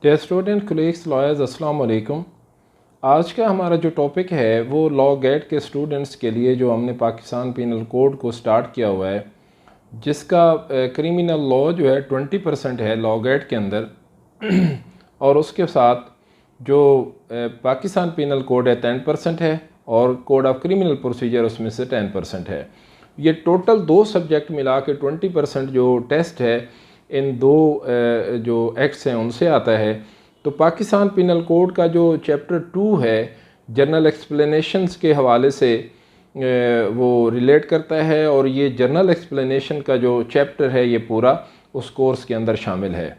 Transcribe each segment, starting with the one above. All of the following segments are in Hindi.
डियर स्टूडेंट कोलीग्स लॉयर्स अस्सलाम वालेकुम। आज का हमारा जो टॉपिक है वो लॉ गेट के स्टूडेंट्स के लिए जो हमने पाकिस्तान पीनल कोड को स्टार्ट किया हुआ है, जिसका क्रिमिनल लॉ जो है 20% है लॉ गेट के अंदर और उसके साथ जो पाकिस्तान पीनल कोड है 10% है और कोड ऑफ क्रिमिनल प्रोसीजर उसमें से 10% है। ये टोटल दो सब्जेक्ट मिला के 20% जो टेस्ट है इन दो जो एक्ट्स हैं उनसे आता है। तो पाकिस्तान पीनल कोड का जो चैप्टर 2 है जर्नल एक्सप्लेनेशंस के हवाले से वो रिलेट करता है और ये जर्नल एक्सप्लेनेशन का जो चैप्टर है ये पूरा उस कोर्स के अंदर शामिल है।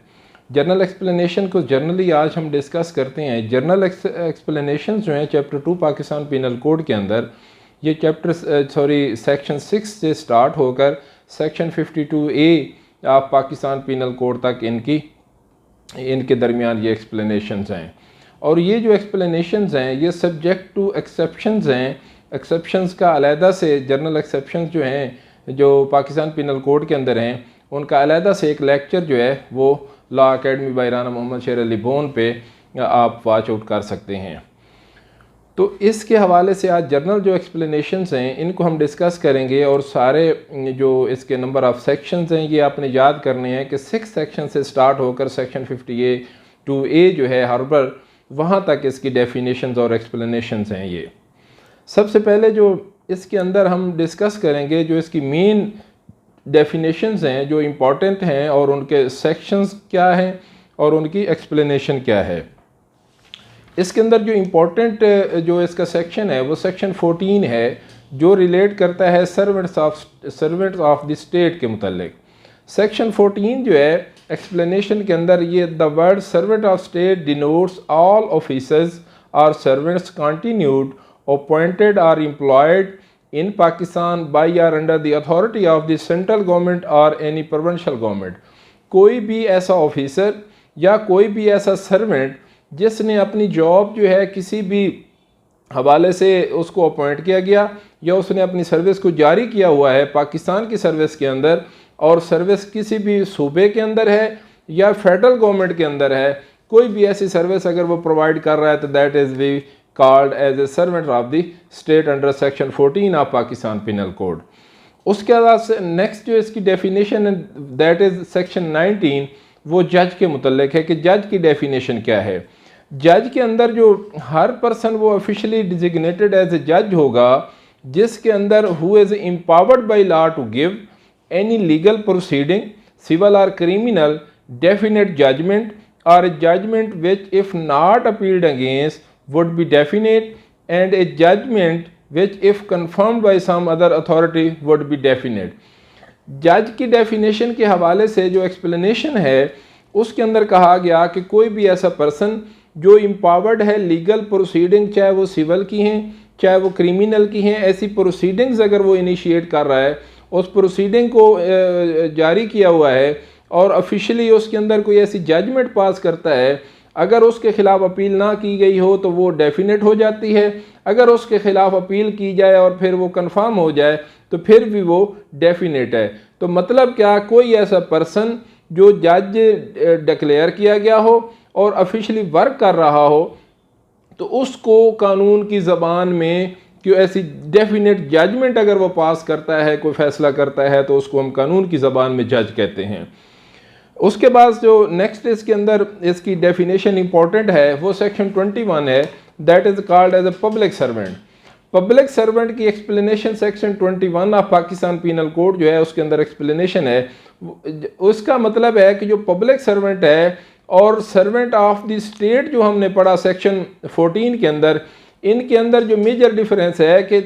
जर्नल एक्सप्लेनेशन को जर्नली आज हम डिस्कस करते हैं। जर्नल एक्सप्लेनेशन जो हैं चैप्टर 2 पाकिस्तान पीनल कोड के अंदर ये चैप्टर सेक्शन 6 से स्टार्ट होकर सेक्शन 52A आप पाकिस्तान पीनल कोड तक इनके दरमियान ये एक्सप्लेनेशंस हैं। और ये जो एक्सप्लेनेशंस हैं ये सब्जेक्ट टू एक्सेप्शंस हैं। एक्सेप्शंस का अलहदा से जर्नल एक्सेप्शंस जो हैं जो पाकिस्तान पीनल कोड के अंदर हैं उनका अलहदा से एक लेक्चर जो है वो law academy by Rana Mohammad Sher Ali bone पे आप वॉच आउट कर सकते हैं। तो इसके हवाले से आज जर्नल जो एक्सप्लेनेशंस हैं इनको हम डिस्कस करेंगे और सारे जो इसके नंबर ऑफ़ सेक्शंस हैं ये आपने याद करने हैं कि 6 सेक्शन से स्टार्ट होकर सेक्शन 52A जो है हार्बर वहाँ तक इसकी डेफिनेशंस और एक्सप्लेनेशंस हैं। ये सबसे पहले जो इसके अंदर हम डिस्कस करेंगे जो इसकी मेन डेफिनेशंस हैं जो इम्पॉर्टेंट हैं और उनके सेक्शंस क्या हैं और उनकी एक्सप्लेनेशन क्या है। इसके अंदर जो इम्पोर्टेंट जो इसका सेक्शन है वो सेक्शन 14 है जो रिलेट करता है सर्वेंट्स ऑफ द स्टेट के मुतालिक। सेक्शन 14 जो है एक्सप्लेनेशन के अंदर ये the word servant of state denotes all officers और सर्वेंट्स कंटिन्यूड अपॉइंटेड और एम्प्लॉयड इन पाकिस्तान बाय और under the authority of the central government और एनी प्रोविंशियल गवर्नमेंट। कोई भी ऐसा ऑफिसर या कोई भी ऐसा सर्वेंट जिसने अपनी जॉब जो है किसी भी हवाले से उसको अपॉइंट किया गया या उसने अपनी सर्विस को जारी किया हुआ है पाकिस्तान की सर्विस के अंदर और सर्विस किसी भी सूबे के अंदर है या फेडरल गवर्नमेंट के अंदर है, कोई भी ऐसी सर्विस अगर वो प्रोवाइड कर रहा है तो that is we called as a servant of the state under section 14 of Pakistan penal code. उसके बाद से नेक्स्ट जो इसकी डेफिनेशन है दैट इज़ सेक्शन 19 वो जज के मुतल्लिक है कि जज की डेफिनेशन क्या है। जज के अंदर जो हर पर्सन वो ऑफिशियली डिजिग्नेटेड एज ए जज होगा जिसके अंदर who is empowered by law to give any legal proceeding civil और क्रिमिनल डेफिनेट जजमेंट और a judgment which if not appealed against would be definite and a judgment which if confirmed by some other authority would be definite. जज की डेफिनेशन के हवाले से जो एक्सप्लेनेशन है उसके अंदर कहा गया कि कोई भी ऐसा पर्सन जो एम्पावर्ड है लीगल प्रोसीडिंग चाहे वो सिविल की हैं चाहे वो क्रिमिनल की हैं, ऐसी प्रोसीडिंग्स अगर वो इनिशिएट कर रहा है उस प्रोसीडिंग को जारी किया हुआ है और ऑफिशियली उसके अंदर कोई ऐसी जजमेंट पास करता है, अगर उसके ख़िलाफ़ अपील ना की गई हो तो वो डेफिनेट हो जाती है, अगर उसके ख़िलाफ़ अपील की जाए और फिर वो कंफर्म हो जाए तो फिर भी वो डेफिनेट है। तो मतलब क्या, कोई ऐसा पर्सन जो जज डिक्लेयर किया गया हो और ऑफिशियली वर्क कर रहा हो तो उसको कानून की ज़बान में क्यों ऐसी डेफिनेट जजमेंट अगर वो पास करता है, कोई फ़ैसला करता है तो उसको हम कानून की ज़बान में जज कहते हैं। उसके बाद जो नेक्स्ट इसके अंदर इसकी डेफिनेशन इंपॉर्टेंट है वो सेक्शन 21 है that is called as a public servant. Public servant की explanation section 21 of Pakistan penal code जो है उसके अंदर एक्सप्लेनेशन है। उसका मतलब है कि जो पब्लिक सर्वेंट है और सर्वेंट ऑफ द स्टेट जो हमने पढ़ा सेक्शन 14 के अंदर, इनके अंदर जो मेजर डिफरेंस है कि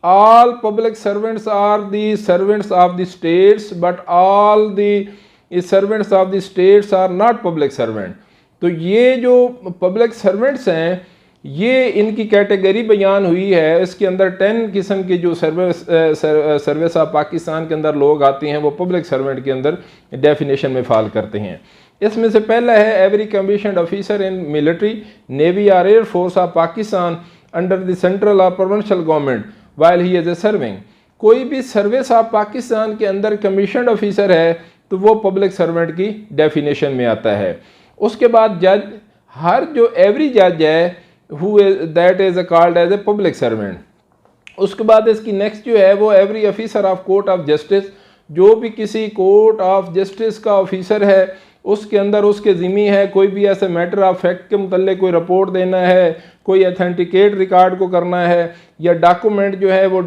all public servants are the servants of the states but all the servants of the states are not public servant. तो ये जो पब्लिक सर्वेंट्स हैं ये इनकी कैटेगरी बयान हुई है। इसके अंदर 10 किस्म के जो सर्विस ऑफ पाकिस्तान के अंदर लोग आते हैं वो पब्लिक सर्वेंट के अंदर डेफिनेशन में फाल करते हैं। इसमें से पहला है every commissioned officer in military navy और air force of Pakistan under the central और provincial government while he is a serving. कोई भी सर्विस ऑफ पाकिस्तान के अंदर कमीशनड ऑफिसर है तो वो पब्लिक सर्वेंट की डेफिनेशन में आता है। उसके बाद जज, हर जो एवरी जज है who that is called as a public servant. उसके बाद इसकी नेक्स्ट जो है वो every officer of court of justice, जो भी किसी कोर्ट ऑफ जस्टिस का ऑफिसर है उसके अंदर उसके ज़िम्मी है कोई भी ऐसे मैटर ऑफ फैक्ट के मतलब कोई रिपोर्ट देना है, कोई अथेंटिकेट रिकॉर्ड को करना है, या डॉक्यूमेंट जो है वो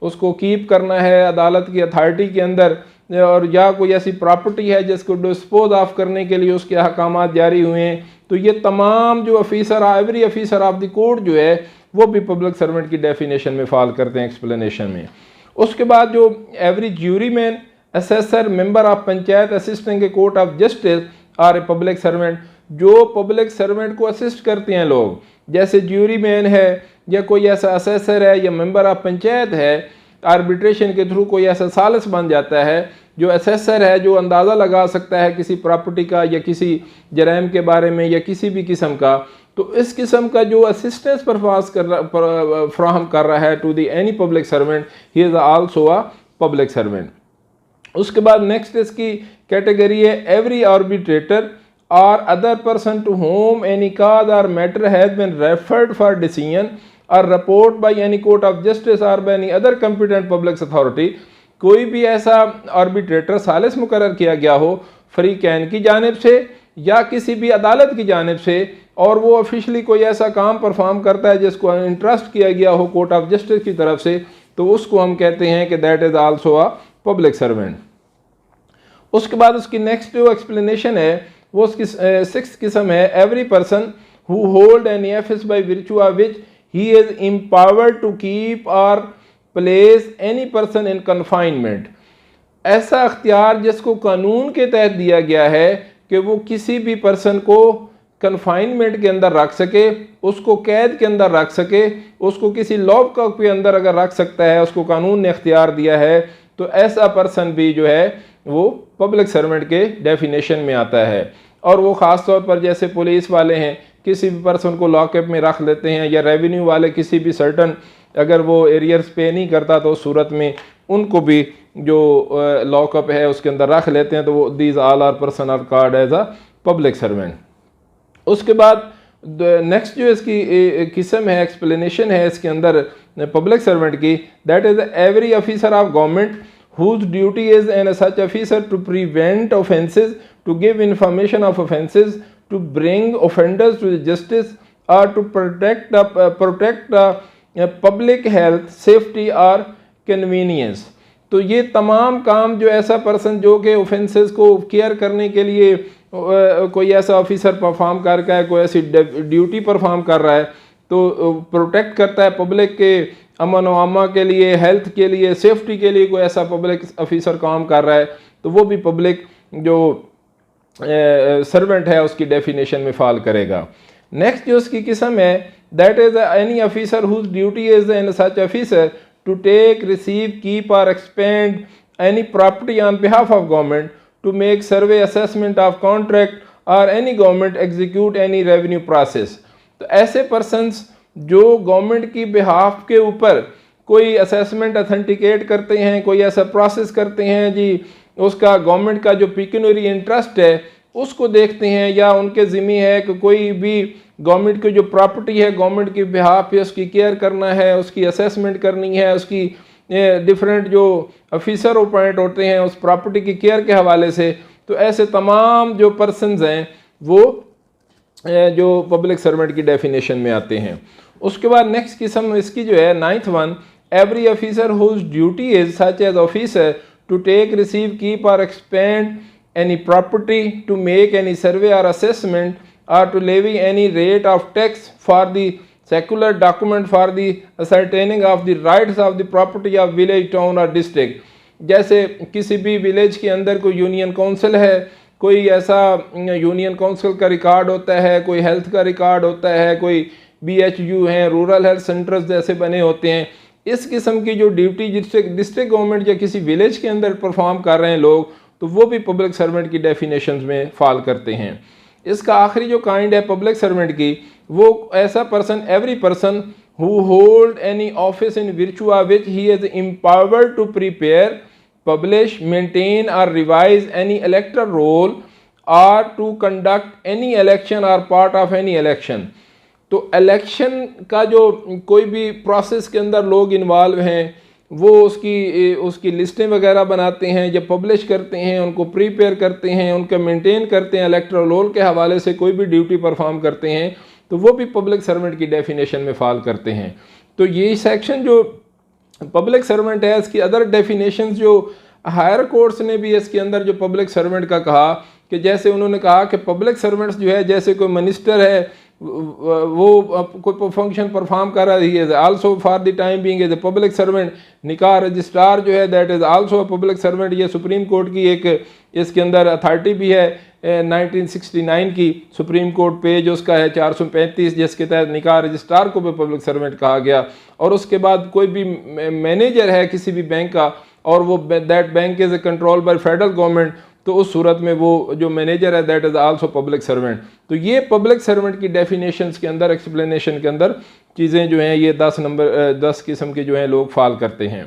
उसको कीप करना है अदालत की अथॉरिटी के अंदर, और या कोई ऐसी प्रॉपर्टी है जिसको डिस्पोज ऑफ करने के लिए उसके अहकामात जारी हुए हैं, तो ये तमाम जो officer every officer of the court जो है वो भी पब्लिक सर्वेंट की डेफिनेशन में फॉल करते हैं एक्सप्लेनेशन में। उसके बाद जो every juryman, assessor, member of panchayat assistant a court of justice are a public servant, जो पब्लिक सर्वेंट को असिस्ट करते हैं लोग, जैसे ज्यूरी मैन है या कोई ऐसा असेसर है या मेंबर ऑफ पंचायत है, आर्बिट्रेशन के थ्रू कोई ऐसा सालिस बन जाता है जो असेसर है, जो अंदाज़ा लगा सकता है किसी प्रॉपर्टी का या किसी जराइम के बारे में या किसी भी किस्म का, तो इस किस्म का जो असिस्टेंस फ्राहम कर रहा है to the any public servant, he is also a public servant. उसके बाद नेक्स्ट इसकी कैटेगरी है एवरी आर्बिट्रेटर और other person to whom any cause और matter has been referred for decision और report by any court of justice और by any other competent public authority, कोई भी ऐसा आर्बिट्रेटर सालिस मुकर्रर किया गया हो फरीकैन की जानिब से या किसी भी अदालत की जानिब से, और वो ऑफिशियली कोई ऐसा काम परफॉर्म करता है जिसको इंट्रस्ट किया गया हो कोर्ट ऑफ जस्टिस की तरफ से, तो उसको हम कहते हैं कि that is also a public servant. उसके बाद उसकी नेक्स्ट जो एक्सप्लेनेशन है वो उसकी सिक्स्थ किस्म है every person who hold any office by virtue of which he is empowered to keep और place any person in confinement, ऐसा अख्तियार जिसको कानून के तहत दिया गया है कि वो किसी भी पर्सन को कन्फाइनमेंट के अंदर रख सके, उसको कैद के अंदर रख सके, उसको किसी लॉक के अंदर अगर रख सकता है, उसको कानून ने इख्तियार दिया है, तो ऐसा पर्सन भी जो है वो पब्लिक सर्वेंट के डेफिनेशन में आता है। और वो ख़ास तौर पर जैसे पुलिस वाले हैं किसी भी पर्सन को लॉकअप में रख लेते हैं, या रेवेन्यू वाले किसी भी सर्टन अगर वो एरियर्स पे नहीं करता तो उस सूरत में उनको भी जो लॉकअप है उसके अंदर रख लेते हैं, तो वो these all are person are called as a public servant. उसके बाद नेक्स्ट जो इसकी किस्म है एक्सप्लेनेशन है इसके अंदर पब्लिक सर्वेंट की, that is every officer of government whose duty is in such officer to prevent offences, to give information of offences, to bring offenders to the justice or to protect public health, safety or convenience। तो ये तमाम काम जो ऐसा पर्सन जो कि ऑफेंसेस को केयर करने के लिए कोई ऐसा ऑफिसर परफॉर्म कर रहा है, कोई ऐसी ड्यूटी परफॉर्म कर रहा है, तो प्रोटेक्ट करता है पब्लिक के अमन व अमा के लिए, हेल्थ के लिए, सेफ्टी के लिए कोई ऐसा पब्लिक ऑफिसर काम कर रहा है, तो वो भी पब्लिक जो सर्वेंट है उसकी डेफिनेशन में फॉल करेगा। नेक्स्ट जो उसकी किस्म है that is any officer whose duty is in such officer to take, receive, keep और expend any property on behalf of government, to make survey, assessment of contract और any government execute any revenue process. तो ऐसे पर्सनस जो गवर्नमेंट की बिहाफ के ऊपर कोई असेसमेंट अथेंटिकेट करते हैं, कोई ऐसा प्रोसेस करते हैं जी, उसका गवर्नमेंट का जो पिक्यूनरी इंटरेस्ट है उसको देखते हैं, या उनके ज़िम्मे है कि कोई भी गवर्नमेंट की जो प्रॉपर्टी है गवर्नमेंट की बिहाफ पे उसकी केयर करना है, उसकी असेसमेंट करनी है, उसकी डिफरेंट जो ऑफिसर अपॉइंट होते हैं उस प्रॉपर्टी की केयर के हवाले से, तो ऐसे तमाम जो पर्सनस हैं वो जो पब्लिक सर्वेंट की डेफिनेशन में आते हैं। उसके बाद नेक्स्ट किस्म इसकी जो है ninth one, every officer whose duty is such as officer to take, receive, keep और expend any property, to make any survey और असेसमेंट और to levy any rate of tax for the secular document for the ascertaining of the rights of the property of village, town और डिस्ट्रिक्ट। जैसे किसी भी विलेज के अंदर कोई यूनियन काउंसिल है, कोई ऐसा यूनियन काउंसिल का रिकॉर्ड होता है, कोई हेल्थ का रिकॉर्ड होता है, कोई BHU हैं, रूरल हेल्थ सेंटर्स जैसे बने होते हैं, इस किस्म की जो ड्यूटी डिस्ट्रिक्ट गवर्नमेंट या किसी विलेज के अंदर परफॉर्म कर रहे हैं लोग, तो वो भी पब्लिक सर्वेंट की डेफिनेशन में फॉल करते हैं। इसका आखिरी जो काइंड है पब्लिक सर्वेंट की, वो ऐसा person every person who hold any office in virtue of which he is empowered to prepare, publish, maintain or revise any electoral roll or to conduct any election or part of any election. तो इलेक्शन का जो कोई भी प्रोसेस के अंदर लोग इन्वॉल्व हैं, वो उसकी लिस्टें वगैरह बनाते हैं, जब पब्लिश करते हैं, उनको प्रिपेयर करते हैं, उनका मेंटेन करते हैं, इलेक्टोरल रोल के हवाले से कोई भी ड्यूटी परफॉर्म करते हैं, तो वो भी पब्लिक सर्वेंट की डेफिनेशन में फॉल करते हैं। तो ये सेक्शन जो पब्लिक सर्वेंट है, इसकी अदर डेफिनेशंस जो हायर कोर्ट्स ने भी इसके अंदर जो पब्लिक सर्वेंट का कहा, कि जैसे उन्होंने कहा कि पब्लिक सर्वेंट्स जो है, जैसे कोई मिनिस्टर है, वो कोई फंक्शन परफॉर्म कर रहा है, also for the time being as a public servant. निकाह रजिस्ट्रार जो है, that is also a public servant. ये सुप्रीम कोर्ट की एक इसके अंदर अथॉरिटी भी है 1969 की, सुप्रीम कोर्ट पेज उसका है 435, जिसके तहत निकाह रजिस्ट्रार को भी पब्लिक सर्वेंट कहा गया। और उसके बाद कोई भी मैनेजर है किसी भी बैंक का, और वो that bank is control by federal government, तो उस सूरत में वो जो मैनेजर है that is also public servant. तो ये पब्लिक सर्वेंट की डेफिनेशंस के अंदर, एक्सप्लेनेशन के अंदर चीज़ें जो हैं, ये 10 किस्म के जो हैं लोग फॉल करते हैं।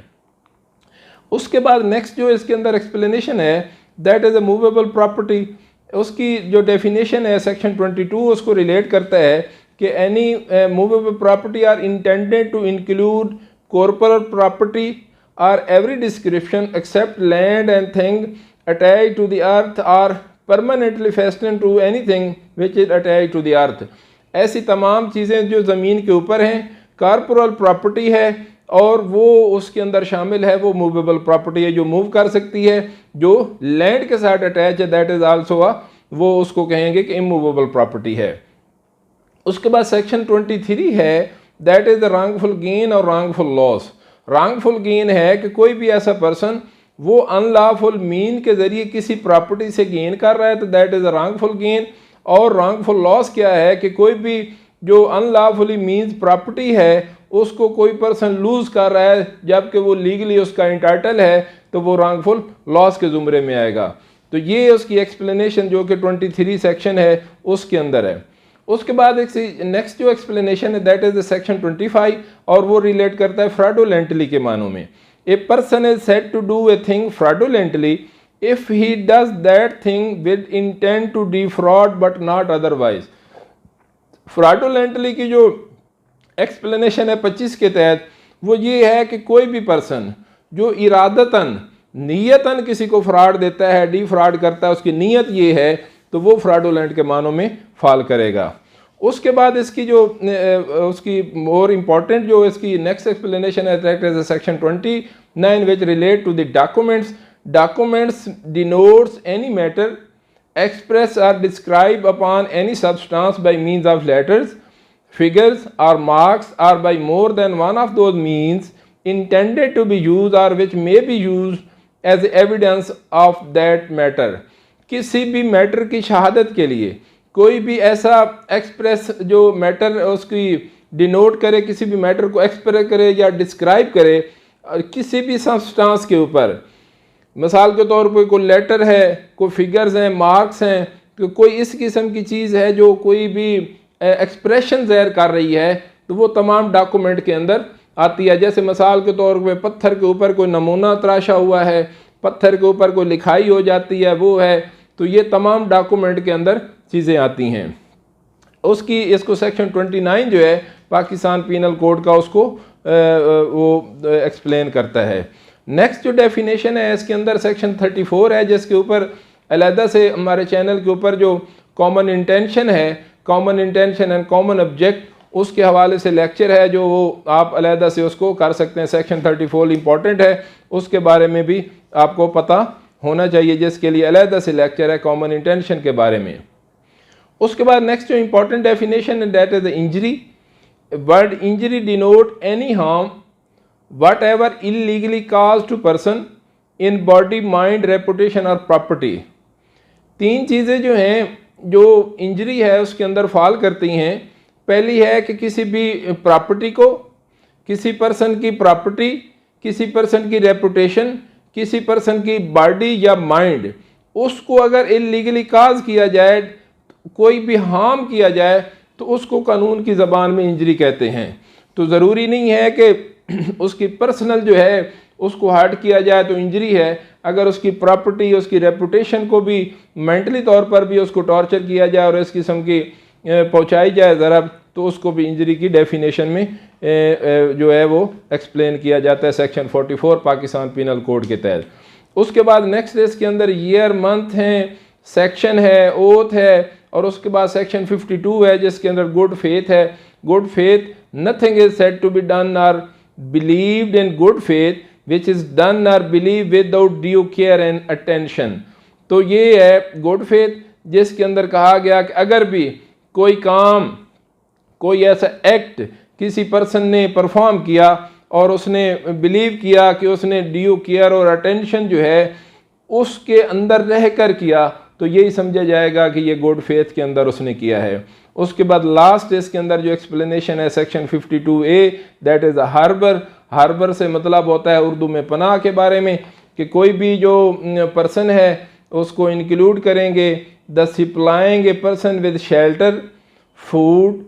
उसके बाद नेक्स्ट जो इसके अंदर एक्सप्लेनेशन है, that is a movable property. उसकी जो डेफिनेशन है सेक्शन 22 उसको रिलेट करता है कि any movable property or intended to include corporal property or every description except land and thing attached to the earth or permanently fastened to anything which is attached to the earth। ऐसी तमाम चीज़ें जो ज़मीन के ऊपर हैं, कॉर्पोरल प्रॉपर्टी है, और वो उसके अंदर शामिल है, वो मूवेबल प्रॉपर्टी है, जो मूव कर सकती है, जो लैंड के साथ अटैच है, दैट इज़ आल्सो वो उसको कहेंगे कि इमूवेबल प्रॉपर्टी है। उसके बाद सेक्शन 23 है, that is the wrongful gain और रॉन्गफुल लॉस। रॉन्गफुल गेन है कि कोई भी ऐसा पर्सन वो अनलॉफुल मीन के ज़रिए किसी प्रॉपर्टी से गेन कर रहा है, तो that is a wrongful gain. और रॉन्गफुल लॉस क्या है कि कोई भी जो अनलॉफुली मीन्स प्रॉपर्टी है उसको कोई पर्सन लूज़ कर रहा है, जबकि वो लीगली उसका इंटाइटल है, तो वो रॉन्गफुल लॉस के ज़ुमरे में आएगा। तो ये उसकी एक्सप्लेनेशन जो कि 23 सेक्शन है उसके अंदर है। उसके बाद एक नेक्स्ट जो एक्सप्लेनेशन है, दैट इज़ द सेक्शन 25, और वो रिलेट करता है फ्रॉडुलेंटली के मानों में। A person is said to do a thing fraudulently if he does that thing with intent to defraud but not otherwise। fraudulently की जो एक्सप्लेनेशन है 25 के तहत, वो ये है कि कोई भी पर्सन जो इरादतन, नीयतन किसी को फ्रॉड देता है, डिफ्रॉड करता है, उसकी नीयत ये है, तो वो फ्रॉडुलेंट के मानों में फॉल करेगा। उसके बाद इसकी जो उसकी मोर इम्पॉर्टेंट जो इसकी नेक्स्ट एक्सप्लेनेशन है, that is section 29 which relate to the documents. Documents denotes any matter express or describe upon any substance by means of letters, figures or marks, or by more than one of those means intended to be used or which may be used as evidence of that matter। किसी भी मैटर की शहादत के लिए कोई भी ऐसा एक्सप्रेस जो मैटर उसकी डिनोट करे, किसी भी मैटर को एक्सप्रेस करे या डिस्क्राइब करे किसी भी सब्सटेंस के ऊपर, मिसाल के तौर पर कोई लेटर है, कोई फिगर्स हैं, मार्क्स हैं, तो कोई इस किस्म की चीज़ है जो कोई भी एक्सप्रेशन ज़ाहिर कर रही है, तो वो तमाम डॉक्यूमेंट के अंदर आती है। जैसे मिसाल के तौर पे पत्थर के ऊपर कोई नमूना तराशा हुआ है, पत्थर के ऊपर कोई लिखाई हो जाती है, वो है, तो ये तमाम डॉक्यूमेंट के अंदर चीज़ें आती हैं। उसकी इसको सेक्शन 29 जो है पाकिस्तान पीनल कोड का, उसको वो एक्सप्लेन करता है। नेक्स्ट जो डेफिनेशन है इसके अंदर सेक्शन 34 है, जिसके ऊपर अलहदा से हमारे चैनल के ऊपर जो कॉमन इंटेंशन है, common intention and common object, उसके हवाले से लेक्चर है जो वो आप अलहदा से उसको कर सकते हैं। सेक्शन 34 इंपॉर्टेंट है, उसके बारे में भी आपको पता होना चाहिए, जिसके लिए अलहदा से लेक्चर है कॉमन इंटेंशन के बारे में। उसके बाद नेक्स्ट जो इंपॉर्टेंट डेफिनेशन है, that is the injury. Word injury denote any harm what ever illegally cause to person in body, mind, reputation और प्रॉपर्टी। तीन चीज़ें जो हैं जो इंजरी है उसके अंदर फॉल करती हैं। पहली है कि किसी भी प्रॉपर्टी को, किसी पर्सन की प्रॉपर्टी, किसी पर्सन की रेपुटेशन, किसी पर्सन की बॉडी या माइंड, उसको अगर इलीगली काज किया जाए, कोई भी हार्म किया जाए, तो उसको कानून की ज़बान में इंजरी कहते हैं। तो ज़रूरी नहीं है कि उसकी पर्सनल जो है उसको हर्ट किया जाए तो इंजरी है, अगर उसकी प्रॉपर्टी, उसकी रेपुटेशन को भी मेंटली तौर पर भी उसको टॉर्चर किया जाए और इस किस्म की पहुंचाई जाए ज़रब, तो उसको भी इंजरी की डेफिनेशन में जो है वो एक्सप्लेन किया जाता है सेक्शन 44 पाकिस्तान पिनल कोड के तहत। उसके बाद नेक्स्ट इसके अंदर ईयर, मंथ हैं, सेक्शन है, ओथ है, और उसके बाद सेक्शन 52 है जिसके अंदर गुड फेथ है। Good faith, nothing is said to be done और believed in good faith which is done और believe without due care and attention. तो ये है गुड फेथ जिसके अंदर कहा गया कि अगर भी कोई काम, कोई ऐसा एक्ट किसी पर्सन ने परफॉर्म किया और उसने बिलीव किया कि उसने ड्यू केयर और अटेंशन जो है उसके अंदर रह कर किया, तो यही समझा जाएगा कि ये गुड फेथ के अंदर उसने किया है। उसके बाद लास्ट इसके अंदर जो एक्सप्लेनेशन है section 52A, that is harbour. Harbour से मतलब होता है उर्दू में पनाह के बारे में, कि कोई भी जो पर्सन है उसको इंक्लूड करेंगे, the supplying a person with shelter, food,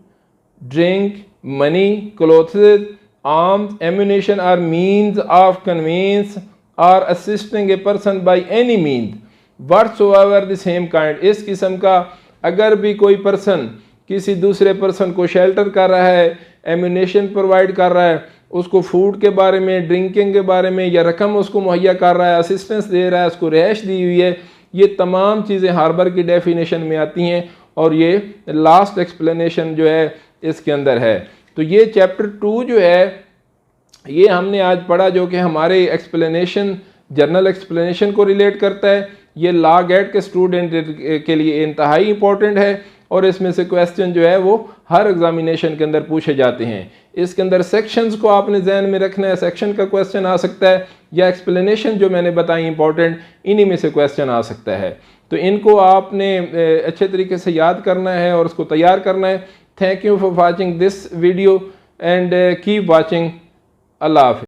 drink, money, clothes, arms, ammunition or means of conveyance or assisting a person by any means whatsoever the same kind। इस किस्म का अगर भी कोई पर्सन किसी दूसरे पर्सन को शेल्टर कर रहा है, एम्यूनेशन प्रोवाइड कर रहा है, उसको फूड के बारे में, ड्रिंकिंग के बारे में, या रकम उसको मुहैया कर रहा है, असिस्टेंस दे रहा है, उसको रिहाइश दी हुई है, ये तमाम चीज़ें हार्बर की डेफिनेशन में आती हैं और ये लास्ट एक्सप्लेनेशन जो है इसके अंदर है। तो ये चैप्टर 2 जो है ये हमने आज पढ़ा, जो कि हमारे एक्सप्लेनेशन, जर्नल एक्सप्लेनेशन को रिलेट करता है। ये लॉ गेट के स्टूडेंट के लिए इंतहाई इंपॉर्टेंट है और इसमें से क्वेश्चन जो है वो हर एग्जामिनेशन के अंदर पूछे जाते हैं। इसके अंदर सेक्शंस को आपने जहन में रखना है, सेक्शन का क्वेश्चन आ सकता है या एक्सप्लेनेशन जो मैंने बताई इंपॉर्टेंट, इन्हीं में से क्वेश्चन आ सकता है। तो इनको आपने अच्छे तरीके से याद करना है और उसको तैयार करना है। Thank you for watching this video and keep watching. Allah Hafiz.